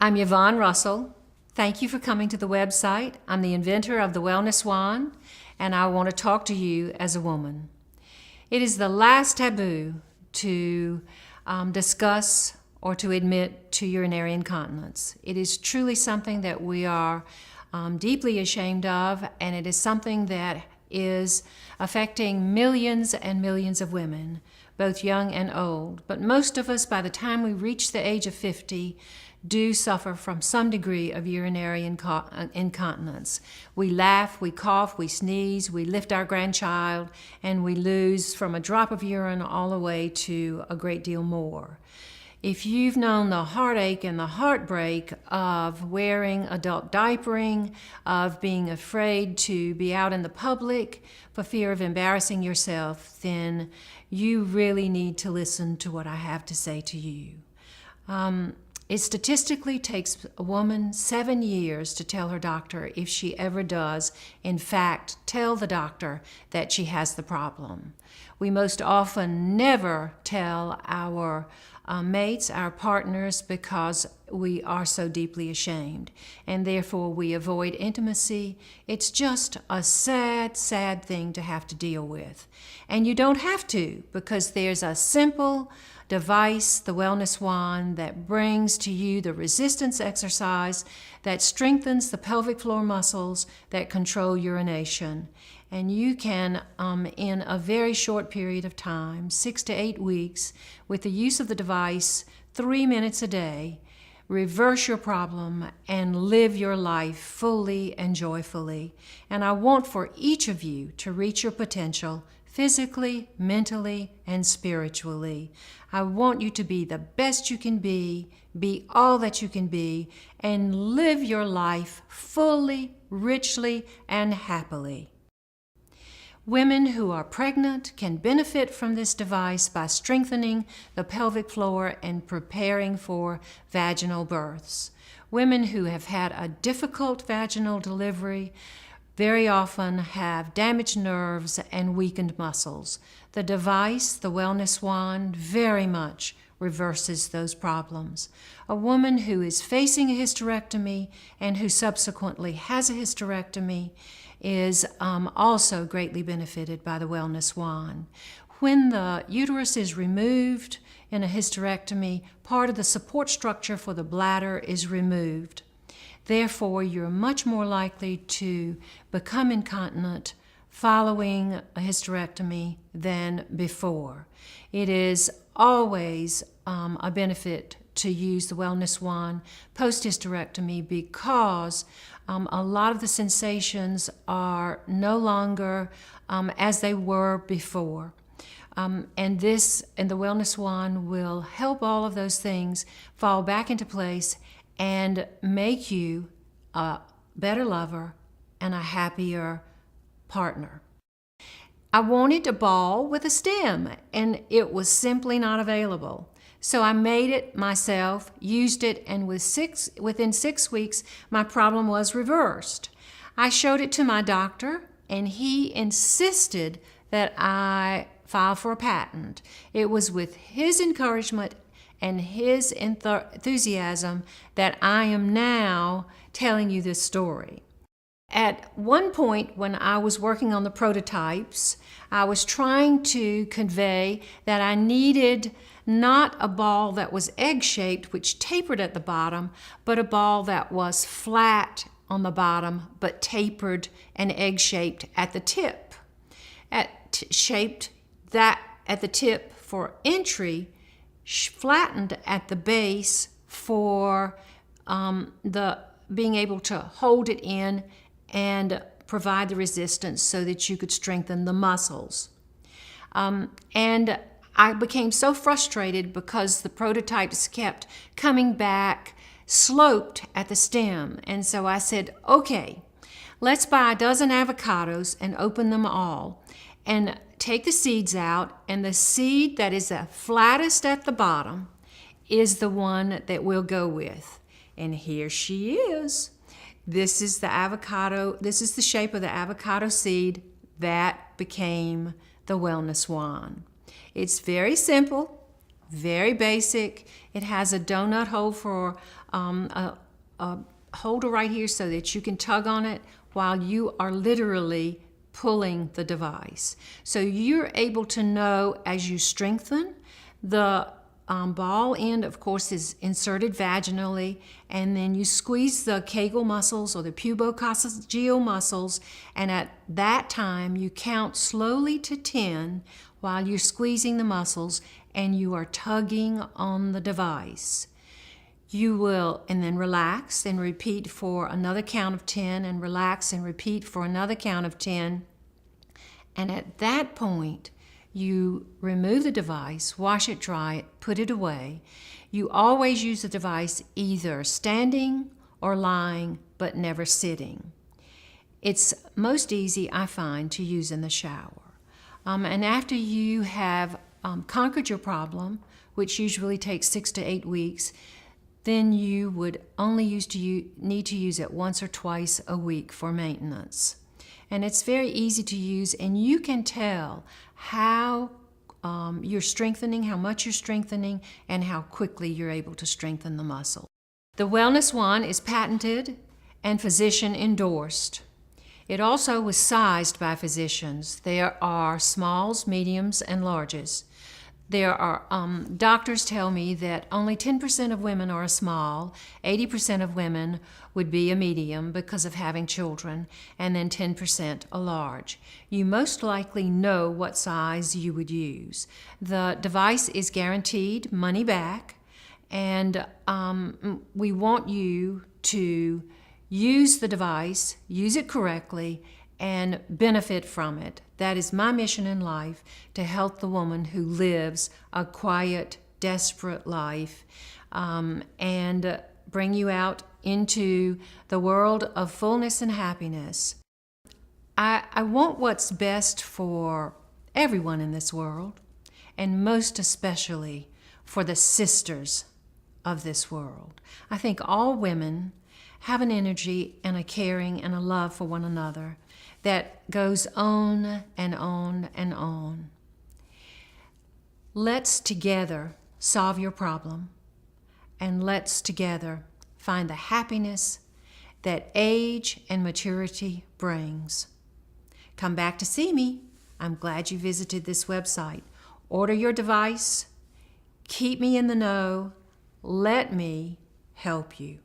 I'm Yvonne Russell. Thank you for coming to the website. I'm the inventor of the Wellness Wand, and I want to talk to you as a woman. It is the last taboo to discuss or to admit to urinary incontinence. It is truly something that we are deeply ashamed of, and it is something that is affecting millions and millions of women, both young and old. But most of us, by the time we reach the age of 50, do suffer from some degree of urinary incontinence. We laugh, we cough, we sneeze, we lift our grandchild, and we lose from a drop of urine all the way to a great deal more. If you've known the heartache and the heartbreak of wearing adult diapering, of being afraid to be out in the public for fear of embarrassing yourself, then you really need to listen to what I have to say to you. It statistically takes a woman 7 years to tell her doctor, if she ever does, in fact, tell the doctor that she has the problem. We most often never tell our mates, our partners, because we are so deeply ashamed, and therefore we avoid intimacy. It's just a sad, sad thing to have to deal with. And you don't have to, because there's a simple device, the Wellness Wand, that brings to you the resistance exercise that strengthens the pelvic floor muscles that control urination. And you can, in a very short period of time, 6 to 8 weeks, with the use of the device, 3 minutes a day, reverse your problem and live your life fully and joyfully. And I want for each of you to reach your potential physically, mentally, and spiritually. I want you to be the best you can be all that you can be, and live your life fully, richly, and happily. Women who are pregnant can benefit from this device by strengthening the pelvic floor and preparing for vaginal births. Women who have had a difficult vaginal delivery very often have damaged nerves and weakened muscles. The device, the Wellness Wand, very much reverses those problems. A woman who is facing a hysterectomy and who subsequently has a hysterectomy is also greatly benefited by the Wellness Wand. When the uterus is removed in a hysterectomy, part of the support structure for the bladder is removed. Therefore, you're much more likely to become incontinent following a hysterectomy than before. It is always a benefit to use the Wellness Wand post-hysterectomy because a lot of the sensations are no longer as they were before. And the Wellness Wand will help all of those things fall back into place and make you a better lover and a happier partner. I wanted a ball with a stem, and it was simply not available. So I made it myself, used it, and within 6 weeks, my problem was reversed. I showed it to my doctor, and he insisted that I file for a patent. It was with his encouragement and his enthusiasm that I am now telling you this story. At one point when I was working on the prototypes, I was trying to convey that I needed not a ball that was egg-shaped, which tapered at the bottom, but a ball that was flat on the bottom, but tapered and egg-shaped at the tip. Shaped that at the tip for entry, flattened at the base for the being able to hold it in and provide the resistance so that you could strengthen the muscles. And I became so frustrated because the prototypes kept coming back sloped at the stem. And so I said, okay, let's buy a dozen avocados and open them all and take the seeds out, and the seed that is the flattest at the bottom is the one that we'll go with. And here she is. This is the avocado. This is the shape of the avocado seed that became the Wellness Wand. It's very simple, very basic. It has a donut hole for a holder right here so that you can tug on it while you are literally pulling the device. So you're able to know as you strengthen. The ball end, of course, is inserted vaginally, and then you squeeze the Kegel muscles or the pubococcygeal muscles, and at that time you count slowly to 10 while you're squeezing the muscles and you are tugging on the device. You will, and then relax and repeat for another count of 10, and relax and repeat for another count of 10. And at that point, you remove the device, wash it dry, put it away. You always use the device either standing or lying, but never sitting. It's most easy, I find, to use in the shower. And after you have conquered your problem, which usually takes 6 to 8 weeks, then you would only need to use it once or twice a week for maintenance. And it's very easy to use, and you can tell how you're strengthening, how much you're strengthening, and how quickly you're able to strengthen the muscle. The Wellness Wand is patented and physician endorsed. It also was sized by physicians. There are smalls, mediums, and larges. There are doctors tell me that only 10% of women are a small, 80% of women would be a medium because of having children, and then 10% a large. You most likely know what size you would use. The device is guaranteed money back, and we want you to use the device, use it correctly, and benefit from it. That is my mission in life, to help the woman who lives a quiet, desperate life, and bring you out into the world of fullness and happiness. I want what's best for everyone in this world, and most especially for the sisters of this world. I think all women have an energy and a caring and a love for one another that goes on and on and on. Let's together solve your problem, and let's together find the happiness that age and maturity brings. Come back to see me. I'm glad you visited this website. Order your device. Keep me in the know. Let me help you.